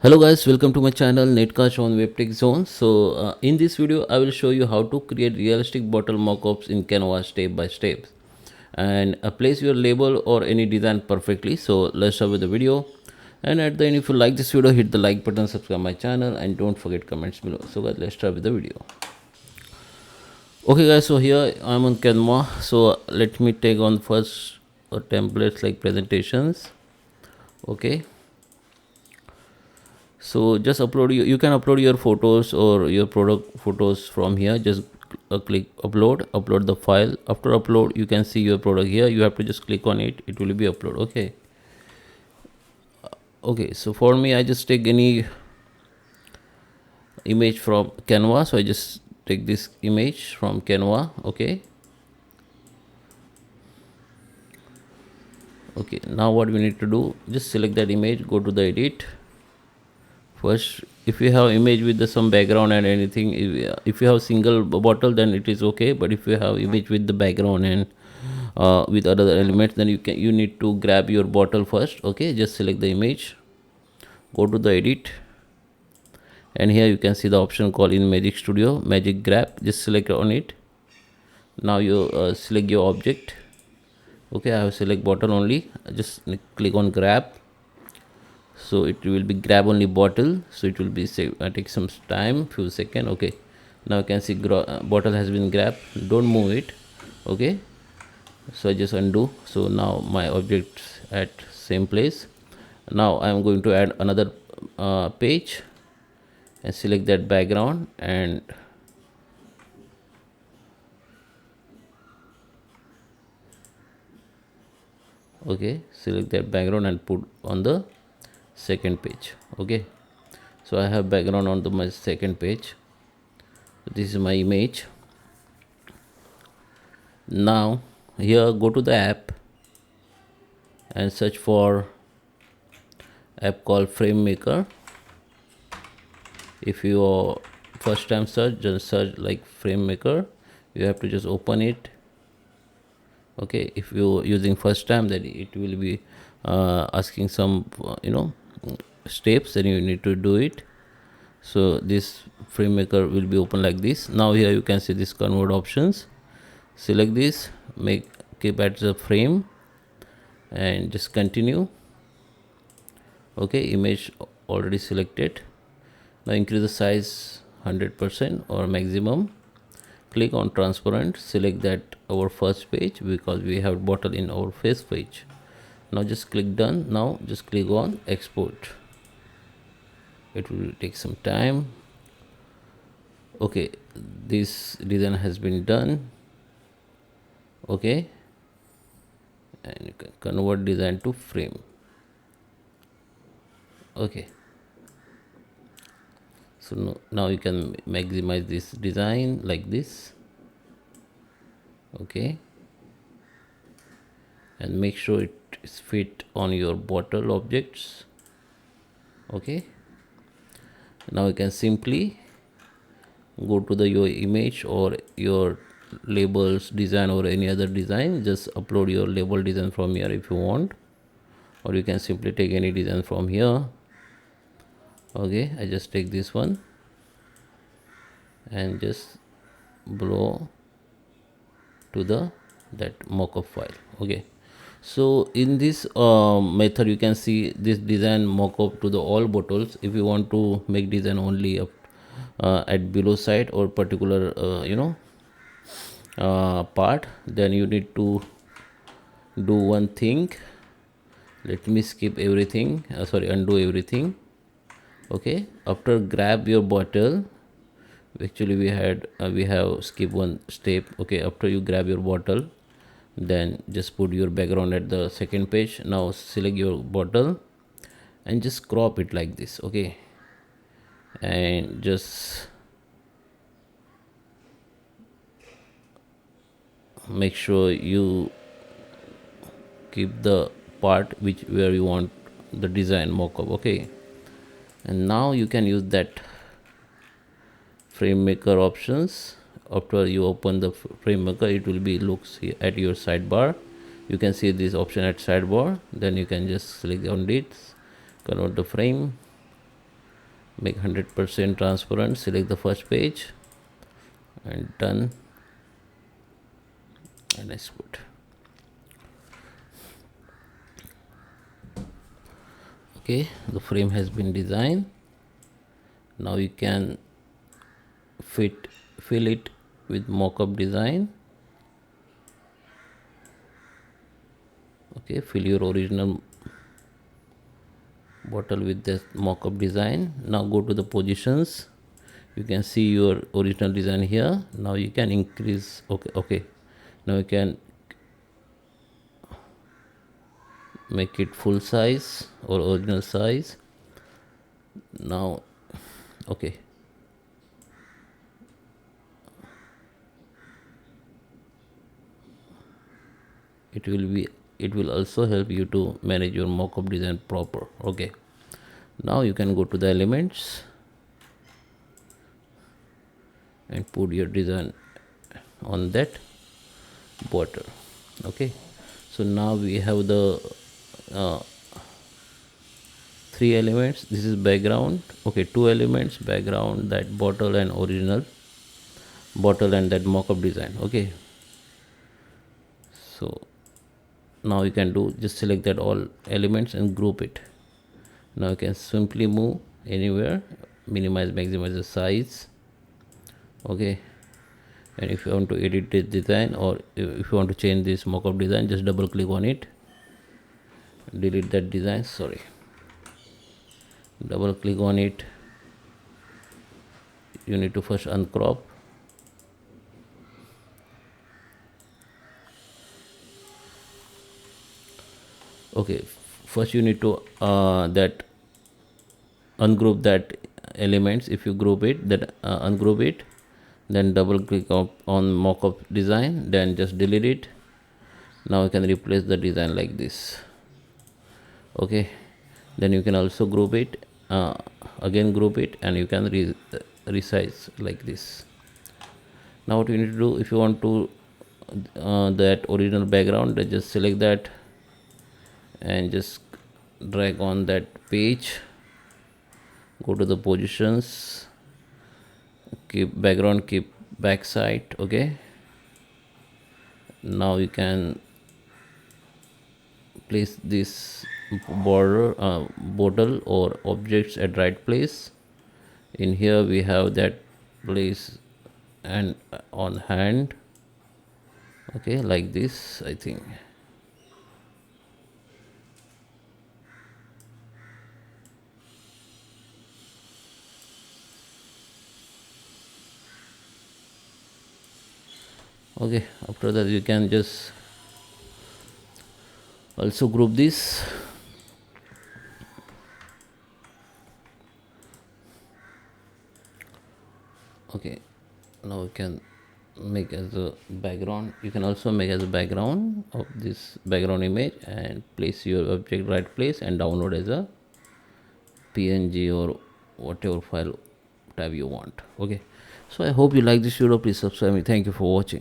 Hello guys, welcome to my channel Netcast on WebTech Zone. In this video I will show you how to create realistic bottle mockups in Canva step by step and place your label or any design perfectly. So let's start with the video, and at the end, if you like this video, hit the like button, subscribe my channel, and don't forget comments below. So guys, let's start with the video. Okay guys, so here I'm on Canva. So let me take on first templates like presentations. Okay, so just upload you can upload your photos or your product photos from here. Just click upload the file. After upload, you can see your product here. You have to just click on it, it will be upload. Okay, so for me, I just take any image from Canva. So I just take this image from Canva. Okay, now what we need to do, just select that image, go to the edit. First, if you have image with some background and anything, if you have single bottle, then it is okay. But if you have image with the background and with other elements, then you need to grab your bottle first. Okay, just select the image, go to the edit, and here you can see the option called in Magic Studio, Magic Grab. Just select on it. Now you select your object. Okay, I have select bottle only. Just click on grab. So it will be grab only bottle, so it will be take some time, few seconds. Okay, now you can see bottle has been grabbed. Don't move it. Okay, so I just undo. So now my object at same place. Now I am going to add another page and select that background, and okay, select that background and put on the second page. Okay, so I have background on my second page. This is my image. Now here, go to the app and search for app called Frame Maker. If you first time search, just search like Frame Maker. You have to just open it. Okay, if you using first time, then it will be asking some steps, then you need to do it. So this Frame Maker will be open like this. Now here you can see this convert options. Select this, keep at the frame, and just continue. Okay, image already selected. Now increase the size 100% or maximum. Click on transparent, select that our first page, because we have bottle in our first page. Now just click done. Now just click on export. It will take some time. Okay, this design has been done. Okay, and you can convert design to frame. Okay, so now you can maximize this design like this. Okay, and make sure it is fit on your bottle objects. Okay, now you can simply go to your image or your labels design or any other design. Just upload your label design from here if you want, or you can simply take any design from here. Okay, I just take this one and just blow to that mockup file. Okay, so in this method, you can see this design mockup to the all bottles. If you want to make design only up at below side or particular part, then you need to do one thing. Let me skip everything, undo everything. Okay, after grab your bottle, actually we have skipped one step. Okay, after you grab your bottle, then just put your background at the second page. Now select your bottle and just crop it like this. Okay, and just make sure you keep the part where you want the design mockup. Okay, and now you can use that frame maker options. After you open the frame maker, it will be looks here at your sidebar. You can see this option at sidebar. Then you can just select on it, convert the frame, make 100% transparent, select the first page and done, and export. Okay, the frame has been designed. Now you can fill it with mockup design. Okay, fill your original bottle with this mockup design. Now go to the positions. You can see your original design here. Now you can increase. Okay. Now you can make it full size or original size. Now, okay. It will also help you to manage your mockup design proper. Okay. Now you can go to the elements and put your design on that bottle. Okay, so now we have the uh, three elements. This is background. Okay, two elements, background, that bottle, and original bottle, and that mockup design. Okay, so now you can do, just select that all elements and group it. Now you can simply move anywhere, minimize, maximize the size. Okay, and if you want to edit this design, or if you want to change this mockup design, just double click on it, delete that design, sorry, double click on it. You need to first uncrop. Okay, first you need to that ungroup that elements. If you group it, that ungroup it, then double click on mockup design, then just delete it. Now you can replace the design like this. Okay, then you can also group it, again group it, and you can resize like this. Now what you need to do, if you want to that original background, then just select that and just drag on that page, go to the positions, keep background, keep backside. Okay, now you can place this border bottle or objects at right place. In here we have that place and on hand. Okay, like this, I think. Okay, after that you can just also group this. Okay, now you can make as a background. You can also make as a background of this background image and place your object right place and download as a PNG or whatever file tab you want. Okay, so I hope you like this video. Please subscribe me. Thank you for watching.